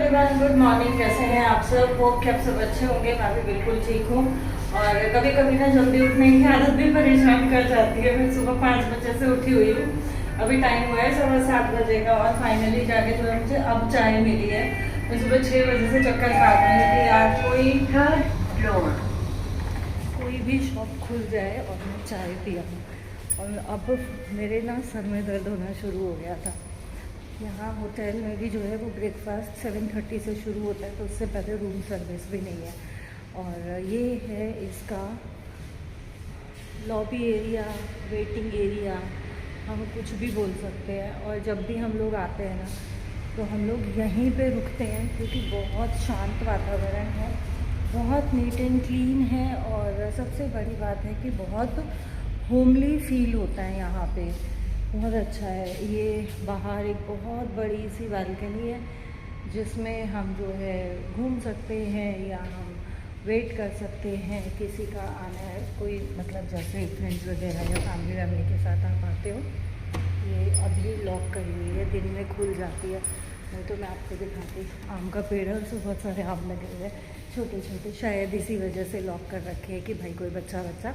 Everyone, good morning. कैसे हैं आप सब? होप कि आप सब अच्छे होंगे। मैं भी बिल्कुल ठीक हूँ। और कभी कभी ना जल्दी उठने की आदत भी परेशान कर जाती है। मैं सुबह 5 बजे से उठी हुई हूँ। अभी टाइम हुआ है 7:15 बजे का और फाइनली जाके जो है मुझे अब चाय मिली है। मैं सुबह 6 बजे से चक्कर काट रही थी यार, कोई भी शॉप खुल जाए और मैं चाय पिया। और अब मेरे ना सर में दर्द होना शुरू हो गया था। यहाँ होटल में भी जो है वो ब्रेकफास्ट 7:30 से शुरू होता है, तो उससे पहले रूम सर्विस भी नहीं है। और ये है इसका लॉबी एरिया, वेटिंग एरिया, हम कुछ भी बोल सकते हैं। और जब भी हम लोग आते हैं ना तो हम लोग यहीं पे रुकते हैं, क्योंकि बहुत शांत वातावरण है, बहुत नीट एंड क्लीन है। और सबसे बड़ी बात है कि बहुत होमली फील होता है यहाँ पे। बहुत अच्छा है। ये बाहर एक बहुत बड़ी सी बालकनी है जिसमें हम जो है घूम सकते हैं या हम वेट कर सकते हैं किसी का आना है। कोई मतलब जैसे फ्रेंड्स वगैरह या फैमिली के साथ आप आते हो। ये अभी लॉक करी हुई है, दिन में खुल जाती है। नहीं तो मैं आपको दिखाती। आम का पेड़ है, उसमें बहुत सारे आम लगे हुए हैं छोटे छोटे। शायद इसी वजह से लॉक कर रखे हैं कि भाई कोई बच्चा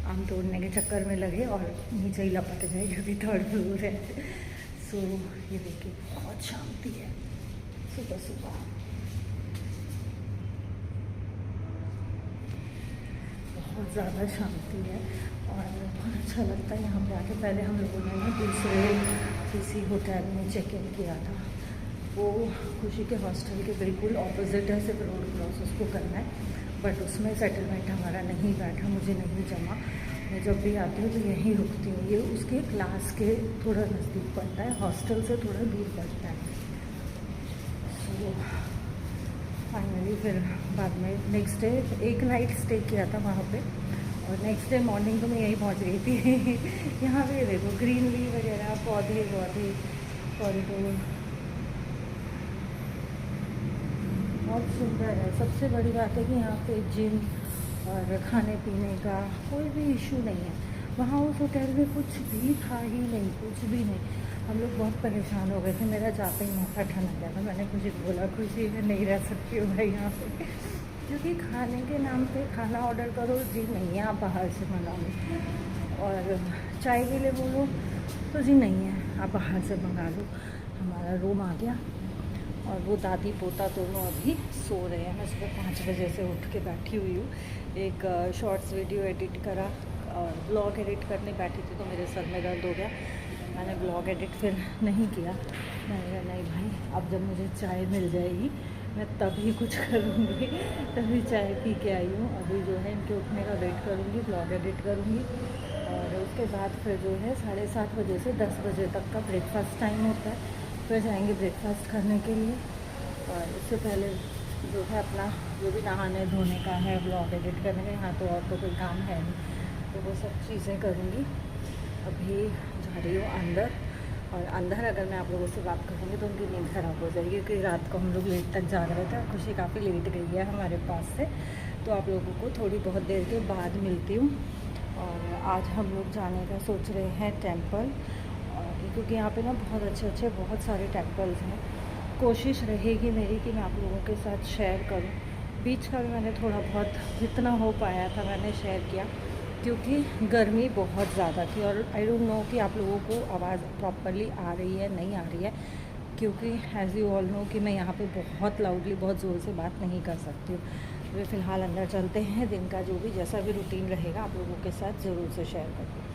आम तोड़ने के चक्कर में लगे और नीचे ही लपट जाए, क्योंकि 3rd फ्लोर है। सो ये देखिए बहुत शांति है सुबह सुबह। बहुत ज़्यादा शांति है और बहुत अच्छा लगता है यहाँ पे आके। पहले हम लोगों ने ना दूसरे किसी होटल में चेक इन किया था, वो खुशी के हॉस्टल के बिल्कुल ऑपोजिट है, सिर्फ रोड क्रॉस उसको करना है। बट उसमें सेटलमेंट हमारा नहीं बैठा, मुझे नहीं जमा। मैं जब भी आती हूँ तो यहीं रुकती हूँ। ये उसके क्लास के थोड़ा नज़दीक पड़ता है, हॉस्टल से थोड़ा दूर पड़ता है। सो फाइनली फिर बाद में नेक्स्ट डे एक नाइट स्टे किया था वहाँ पे, और नेक्स्ट डे मॉर्निंग तो मैं यहीं पहुँच गई थी। यहाँ पे देखो ग्रीनरी वगैरह, पौधे कॉरिडोर बहुत सुंदर है। सबसे बड़ी बात है कि यहाँ पे जिम और खाने पीने का कोई भी इशू नहीं है। वहाँ उस होटल में कुछ भी था ही नहीं, कुछ भी नहीं। हम लोग बहुत परेशान हो गए थे, मेरा जाते ही माथा ठनक गया था। मैंने खुशी को बोला, खुशी मैं नहीं रह सकती हूँ भाई यहाँ पे, क्योंकि खाने के नाम पे खाना ऑर्डर करो जी नहीं है, आप बाहर से मंगा लो। और चाय के लिए बोलो तो जी नहीं है, आप बाहर से मंगा लो। हमारा रूम आ गया और वो दादी पोता दोनों अभी सो रहे हैं। मैं सुबह 5 बजे से उठ के बैठी हुई हूँ। एक शॉर्ट्स वीडियो एडिट करा और ब्लॉग एडिट करने बैठी थी तो मेरे सर में दर्द हो गया। मैंने ब्लॉग एडिट फिर नहीं किया। मैंने कहा नहीं भाई, अब जब मुझे चाय मिल जाएगी मैं तभी कुछ करूँगी। तभी चाय पी के आई हूँ। अभी जो है इनके उठने का वेट करूँगी, ब्लॉग एडिट करूँगी और उसके बाद फिर जो है 7:30 बजे से 10 बजे तक का ब्रेकफास्ट टाइम होता है। फिर जाएंगे ब्रेकफास्ट करने के लिए। और उससे पहले जो है अपना जो भी नहाने धोने का है, ब्लॉग एडिट करने का, यहाँ तो और तो कोई काम है नहीं, तो वो सब चीज़ें करूँगी। अभी जा रही हूँ अंदर, और अंदर अगर मैं आप लोगों से बात करूँगी तो उनकी नींद ख़राब हो जाएगी, क्योंकि रात को हम लोग लेट तक जाग रहे थे और खुशी काफ़ी लेट गई है हमारे पास से। तो आप लोगों को थोड़ी बहुत देर के बाद मिलती हूँ। और आज हम लोग जाने का सोच रहे हैं टेम्पल, क्योंकि यहाँ पे ना बहुत अच्छे बहुत सारे टेम्पल्स हैं। कोशिश रहेगी मेरी कि मैं आप लोगों के साथ शेयर करूँ। बीच का भी मैंने थोड़ा बहुत जितना हो पाया था मैंने शेयर किया, क्योंकि गर्मी बहुत ज़्यादा थी। और आई डोंट नो कि आप लोगों को आवाज़ प्रॉपरली आ रही है नहीं आ रही है, क्योंकि एज़ यू ऑल नो कि मैं यहाँ पे बहुत लाउडली बहुत ज़ोर से बात नहीं कर सकती हूँ। तो फ़िलहाल अंदर चलते हैं। दिन का जो भी जैसा भी रूटीन रहेगा आप लोगों के साथ ज़रूर से शेयर करूँगी।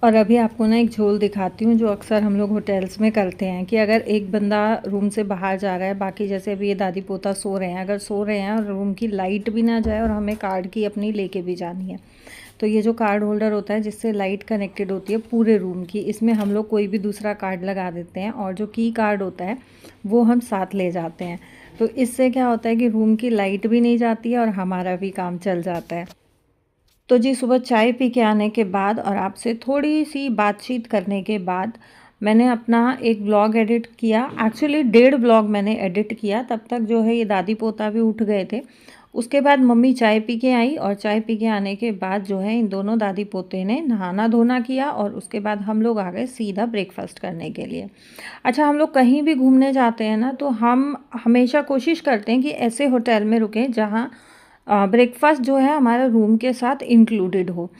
और अभी आपको ना एक झोल दिखाती हूँ जो अक्सर हम लोग होटल्स में करते हैं, कि अगर एक बंदा रूम से बाहर जा रहा है, बाकी जैसे अभी ये दादी पोता सो रहे हैं, अगर सो रहे हैं और रूम की लाइट भी ना जाए और हमें कार्ड की अपनी लेके भी जानी है, तो ये जो कार्ड होल्डर होता है जिससे लाइट कनेक्टेड होती है पूरे रूम की, इसमें हम लोग कोई भी दूसरा कार्ड लगा देते हैं और जो की कार्ड होता है वो हम साथ ले जाते हैं। तो इससे क्या होता है कि रूम की लाइट भी नहीं जाती है और हमारा भी काम चल जाता है। तो जी सुबह चाय पी के आने के बाद और आपसे थोड़ी सी बातचीत करने के बाद मैंने अपना एक ब्लॉग एडिट किया। एक्चुअली 1.5 ब्लॉग मैंने एडिट किया। तब तक जो है ये दादी पोता भी उठ गए थे उसके बाद मम्मी चाय पी के आई और चाय पी के आने के बाद जो है इन दोनों दादी पोते ने नहाना धोना किया और उसके बाद हम लोग आ गए सीधा ब्रेकफास्ट करने के लिए। अच्छा, हम लोग कहीं भी घूमने जाते हैं ना तो हम हमेशा कोशिश करते हैं कि ऐसे होटल में रुकें जहाँ ब्रेकफास्ट जो है हमारा रूम के साथ इंक्लूडेड हो।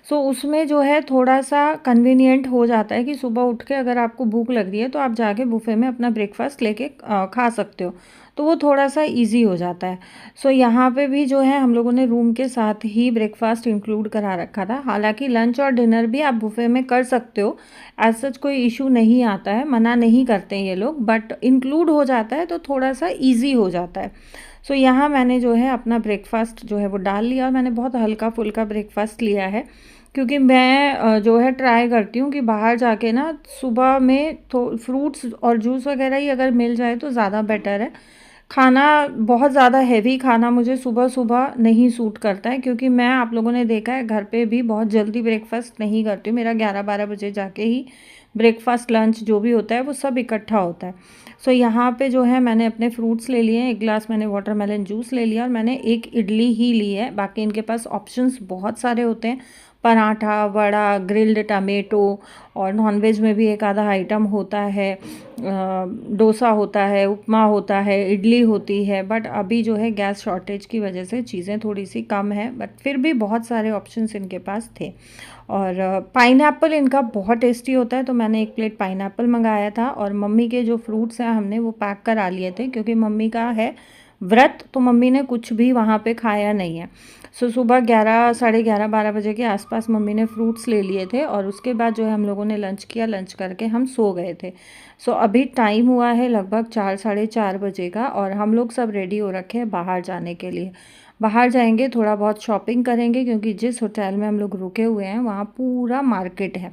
सो उसमें जो है थोड़ा-सा कन्वीनिएंट हो जाता है कि सुबह उठ के अगर आपको भूख लग रही है तो आप जाके बुफ़े में अपना ब्रेकफास्ट लेके खा सकते हो। तो वो थोड़ा-सा ईज़ी हो जाता है। सो यहाँ पे भी जो है हम लोगों ने रूम के साथ ही ब्रेकफास्ट इंक्लूड करा रखा था। हालाँकि लंच और डिनर भी आप बुफ़े में कर सकते हो, एज़ सच कोई इश्यू नहीं आता है, मना नहीं करते हैं ये लोग, बट इंक्लूड हो जाता है तो थोड़ा-सा ईज़ी हो जाता है। सो यहाँ मैंने जो है अपना ब्रेकफास्ट जो है वो डाल लिया और मैंने बहुत हल्का-फुल्का ब्रेकफास्ट लिया है, क्योंकि मैं जो है ट्राई करती हूँ कि बाहर जाके ना सुबह में तो फ्रूट्स और जूस वगैरह ही अगर मिल जाए तो ज़्यादा बेटर है। खाना बहुत ज़्यादा हेवी खाना मुझे सुबह-सुबह नहीं सूट करता है, क्योंकि मैं, आप लोगों ने देखा है, घर पे भी बहुत जल्दी ब्रेकफास्ट नहीं करती हूँ। मेरा 11-12 बजे जाके ही ब्रेकफास्ट, लंच जो भी होता है वो सब इकट्ठा होता है। सो यहाँ पे जो है मैंने अपने फ्रूट्स ले लिए हैं, 1 ग्लास मैंने वाटरमेलन जूस ले लिया और मैंने 1 इडली ही ली है। बाकी इनके पास ऑप्शंस बहुत सारे होते हैं, पराठा, वड़ा, ग्रिल्ड टमेटो, और नॉनवेज में भी एक आधा आइटम होता है, डोसा होता है, उपमा होता है, इडली होती है। बट अभी जो है गैस शॉर्टेज की वजह से चीज़ें थोड़ी सी कम है, बट फिर भी बहुत सारे ऑप्शंस इनके पास थे। और पाइनएप्पल इनका बहुत टेस्टी होता है, तो मैंने 1 प्लेट पाइनएप्पल मंगाया था। और मम्मी के जो फ्रूट्स हैं हमने वो पैक करा लिए थे, क्योंकि मम्मी का है व्रत, तो मम्मी ने कुछ भी वहाँ पे खाया नहीं है। सो सुबह 11, साढ़े 11-12 बजे के आसपास मम्मी ने फ्रूट्स ले लिए थे और उसके बाद जो है हम लोगों ने लंच किया। लंच करके हम सो गए थे। सो अभी टाइम हुआ है लगभग 4, साढ़े 4 बजे का और हम लोग सब रेडी हो रखे हैं बाहर जाने के लिए। बाहर जाएंगे, थोड़ा बहुत शॉपिंग करेंगे, क्योंकि जिस होटल में हम लोग रुके हुए हैं वहाँ पूरा मार्केट है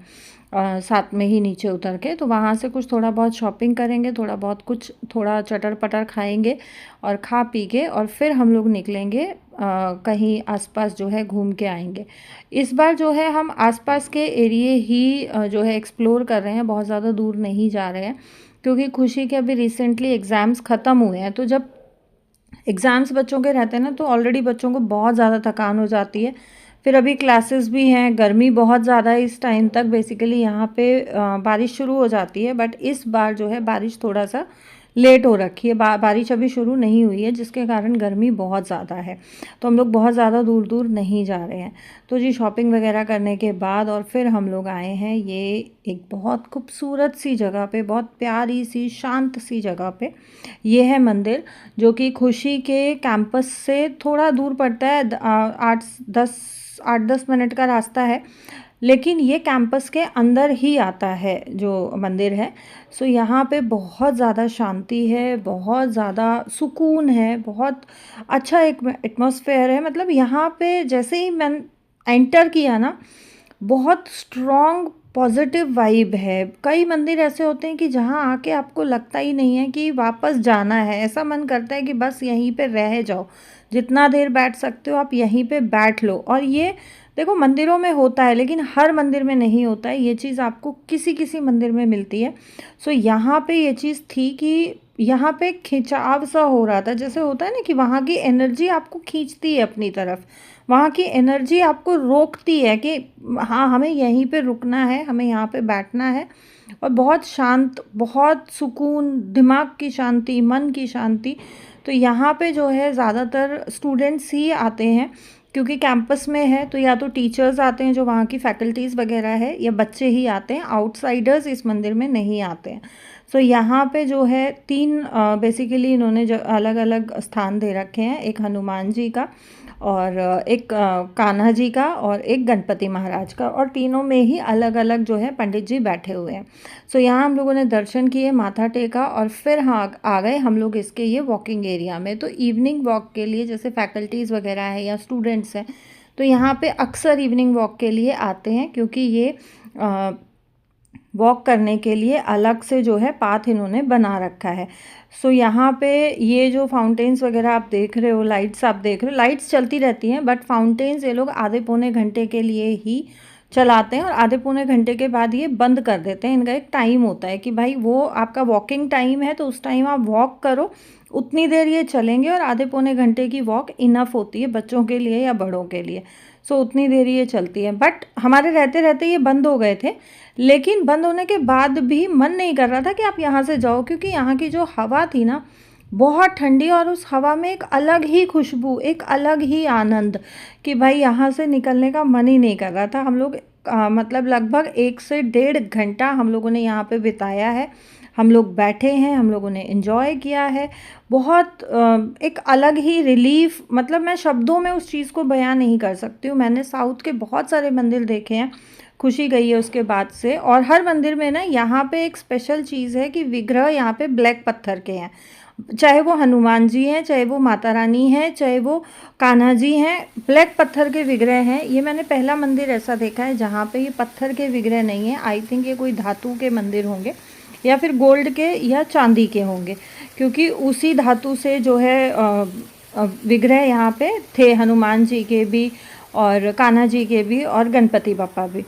साथ में ही नीचे उतर के। तो वहाँ से कुछ थोड़ा बहुत शॉपिंग करेंगे, थोड़ा बहुत कुछ थोड़ा चटर-पटर खाएंगे और खा पी के और फिर हम लोग निकलेंगे कहीं आसपास जो है घूम के आएंगे। इस बार जो है हम आसपास के एरिए ही जो है एक्सप्लोर कर रहे हैं, बहुत ज़्यादा दूर नहीं जा रहे हैं, क्योंकि खुशी के अभी रिसेंटली एग्ज़ाम्स ख़त्म हुए हैं। तो जब एग्ज़ाम्स बच्चों के रहते हैं ना तो ऑलरेडी बच्चों को बहुत ज़्यादा थकान हो जाती है। फिर अभी क्लासेस भी हैं, गर्मी बहुत ज़्यादा है इस टाइम तक, बेसिकली यहाँ पे बारिश शुरू हो जाती है, बट इस बार जो है बारिश थोड़ा सा लेट हो रखी है। बारिश अभी शुरू नहीं हुई है, जिसके कारण गर्मी बहुत ज़्यादा है। तो हम लोग बहुत ज़्यादा दूर दूर नहीं जा रहे हैं। तो जी शॉपिंग वगैरह करने के बाद और फिर हम लोग आए हैं ये एक बहुत खूबसूरत सी जगह पे, बहुत प्यारी सी शांत सी जगह पे। ये है मंदिर, जो कि खुशी के कैंपस से थोड़ा दूर पड़ता है, 8-10 मिनट का रास्ता है, लेकिन ये कैंपस के अंदर ही आता है जो मंदिर है। सो यहाँ पे बहुत ज़्यादा शांति है, बहुत ज़्यादा सुकून है, बहुत अच्छा एक एटमॉस्फेयर है। मतलब यहाँ पे जैसे ही मैं एंटर किया ना, बहुत स्ट्रॉन्ग पॉजिटिव वाइब है। कई मंदिर ऐसे होते हैं कि जहाँ आके आपको लगता ही नहीं है कि वापस जाना है, ऐसा मन करता है कि बस यहीं पे रह जाओ, जितना देर बैठ सकते हो आप यहीं पे बैठ लो। और ये देखो मंदिरों में होता है, लेकिन हर मंदिर में नहीं होता है, ये चीज़ आपको किसी किसी मंदिर में मिलती है। सो यहाँ पे ये चीज़ थी कि यहाँ पे खिंचाव सा हो रहा था, जैसे होता है ना कि वहाँ की एनर्जी आपको खींचती है अपनी तरफ, वहाँ की एनर्जी आपको रोकती है कि हाँ हमें यहीं पे रुकना है, हमें यहाँ पे बैठना है। और बहुत शांत, बहुत सुकून, दिमाग की शांति, मन की शांति। तो यहाँ पे जो है ज़्यादातर स्टूडेंट्स ही आते हैं, क्योंकि कैंपस में है, तो या तो टीचर्स आते हैं जो वहाँ की फैकल्टीज़ वगैरह है, या बच्चे ही आते हैं, आउटसाइडर्स इस मंदिर में नहीं आते हैं। सो यहाँ पे जो है 3 बेसिकली इन्होंने जो अलग अलग स्थान दे रखे हैं, एक हनुमान जी का और एक कान्हा जी का और एक गणपति महाराज का, और तीनों में ही अलग अलग जो है पंडित जी बैठे हुए हैं। सो यहाँ हम लोगों ने दर्शन किए, माथा टेका और फिर हाँ आ गए हम लोग इसके ये वॉकिंग एरिया में। तो इवनिंग वॉक के लिए जैसे फैकल्टीज़ वगैरह है या स्टूडेंट्स हैं, तो यहाँ पे अक्सर इवनिंग वॉक के लिए आते हैं, क्योंकि ये वॉक करने के लिए अलग से जो है पाथ इन्होंने बना रखा है। सो यहाँ पे ये जो फाउंटेन्स वगैरह आप देख रहे हो, लाइट्स आप देख रहे हो, लाइट्स चलती रहती हैं, बट फाउंटेन्स ये लोग आधे पौने घंटे के लिए ही चलाते हैं और आधे पौने घंटे के बाद ये बंद कर देते हैं। इनका एक टाइम होता है कि भाई वो आपका वॉकिंग टाइम है, तो उस टाइम आप वॉक करो, उतनी देर ये चलेंगे और आधे पौने घंटे की वॉक इनफ होती है बच्चों के लिए या बड़ों के लिए। सो उतनी देर ये चलती है। बट हमारे रहते रहते ये बंद हो गए थे, लेकिन बंद होने के बाद भी मन नहीं कर रहा था कि आप यहाँ से जाओ, क्योंकि यहाँ की जो हवा थी ना बहुत ठंडी, और उस हवा में एक अलग ही खुशबू, एक अलग ही आनंद कि भाई यहाँ से निकलने का मन ही नहीं कर रहा था। हम लोग मतलब लगभग 1 से 1.5 घंटा हम लोगों ने यहाँ पे बिताया है। हम लोग बैठे हैं, हम लोगों ने एंजॉय किया है। बहुत एक अलग ही रिलीफ, मतलब मैं शब्दों में उस चीज़ को बयां नहीं कर सकती हूँ। मैंने साउथ के बहुत सारे मंदिर देखे हैं, खुशी गई है उसके बाद से। और हर मंदिर में ना यहाँ पे एक स्पेशल चीज़ है कि विग्रह यहाँ पे ब्लैक पत्थर के हैं, चाहे वो हनुमान जी हैं, चाहे वो माता रानी हैं, चाहे वो कान्हा जी हैं, ब्लैक पत्थर के विग्रह हैं। ये मैंने पहला मंदिर ऐसा देखा है जहाँ पे ये पत्थर के विग्रह नहीं है। आई थिंक ये कोई धातु के मंदिर होंगे या फिर गोल्ड के या चांदी के होंगे, क्योंकि उसी धातु से जो है विग्रह यहाँ पे थे, हनुमान जी के भी और कान्हा जी के भी और गणपति बप्पा भी।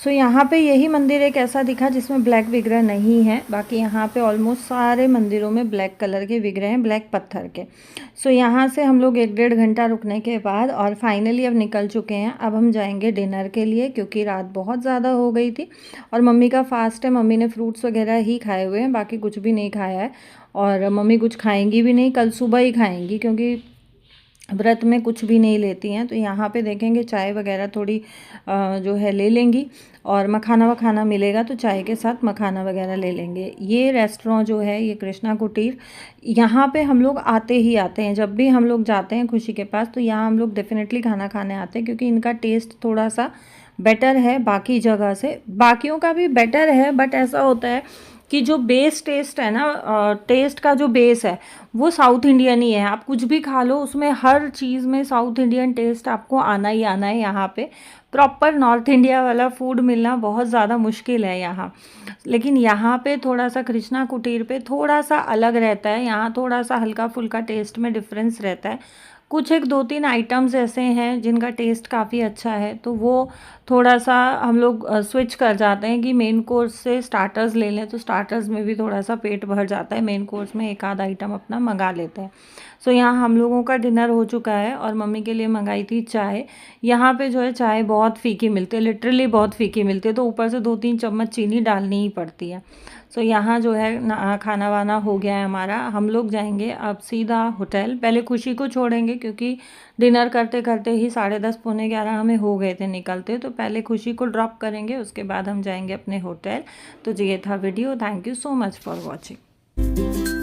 सो यहाँ पे यही मंदिर एक ऐसा दिखा जिसमें ब्लैक विग्रह नहीं है। बाकी यहाँ पे ऑलमोस्ट सारे मंदिरों में ब्लैक कलर के विग्रह हैं, ब्लैक पत्थर के। सो यहाँ से हम लोग 1-1.5 घंटा रुकने के बाद और फाइनली अब निकल चुके हैं। अब हम जाएंगे डिनर के लिए, क्योंकि रात बहुत ज़्यादा हो गई थी और मम्मी का फास्ट है। मम्मी ने फ्रूट्स वगैरह ही खाए हुए हैं, बाकी कुछ भी नहीं खाया है। और मम्मी कुछ खाएंगी भी नहीं, कल सुबह ही खाएंगी, क्योंकि व्रत में कुछ भी नहीं लेती हैं। तो यहाँ पे देखेंगे चाय वगैरह थोड़ी जो है ले लेंगी, और मखाना वखाना मिलेगा तो चाय के साथ मखाना वगैरह ले लेंगे। ये रेस्टोरेंट जो है, ये कृष्णा कुटीर, यहाँ पे हम लोग आते ही आते हैं। जब भी हम लोग जाते हैं खुशी के पास तो यहाँ हम लोग डेफिनेटली खाना खाने आते हैं, क्योंकि इनका टेस्ट थोड़ा सा बेटर है बाकी जगह से। बाकियों का भी बेटर है, बट ऐसा होता है कि जो बेस टेस्ट है ना, टेस्ट का जो बेस है वो साउथ इंडियन ही है। आप कुछ भी खा लो, उसमें हर चीज़ में साउथ इंडियन टेस्ट आपको आना ही आना है। यहाँ पे प्रॉपर नॉर्थ इंडिया वाला फूड मिलना बहुत ज़्यादा मुश्किल है यहाँ। लेकिन यहाँ पे थोड़ा सा कृष्णा कुटीर पे थोड़ा सा अलग रहता है। यहाँ थोड़ा सा हल्का फुल्का टेस्ट में डिफरेंस रहता है। कुछ 1-2-3 आइटम्स ऐसे हैं जिनका टेस्ट काफ़ी अच्छा है, तो वो थोड़ा सा हम लोग स्विच कर जाते हैं कि मेन कोर्स से स्टार्टर्स ले लें, तो स्टार्टर्स में भी थोड़ा सा पेट भर जाता है। मेन कोर्स में एक आध आइटम अपना मंगा लेते हैं। सो यहाँ हम लोगों का डिनर हो चुका है और मम्मी के लिए मंगाई थी चाय। यहाँ पे जो है चाय बहुत फीकी मिलती है, लिटरली बहुत फीकी मिलती है, तो ऊपर से 2-3 चम्मच चीनी डालनी ही पड़ती है। सो यहाँ जो है खाना वाना हो गया है हमारा। हम लोग जाएंगे अब सीधा होटल। पहले खुशी को छोड़ेंगे, क्योंकि डिनर करते करते ही 10:30 पौने 11 हमें हो गए थे निकलते। तो पहले खुशी को ड्रॉप करेंगे, उसके बाद हम जाएंगे अपने होटल। तो ये था video. Thank you so much for watching.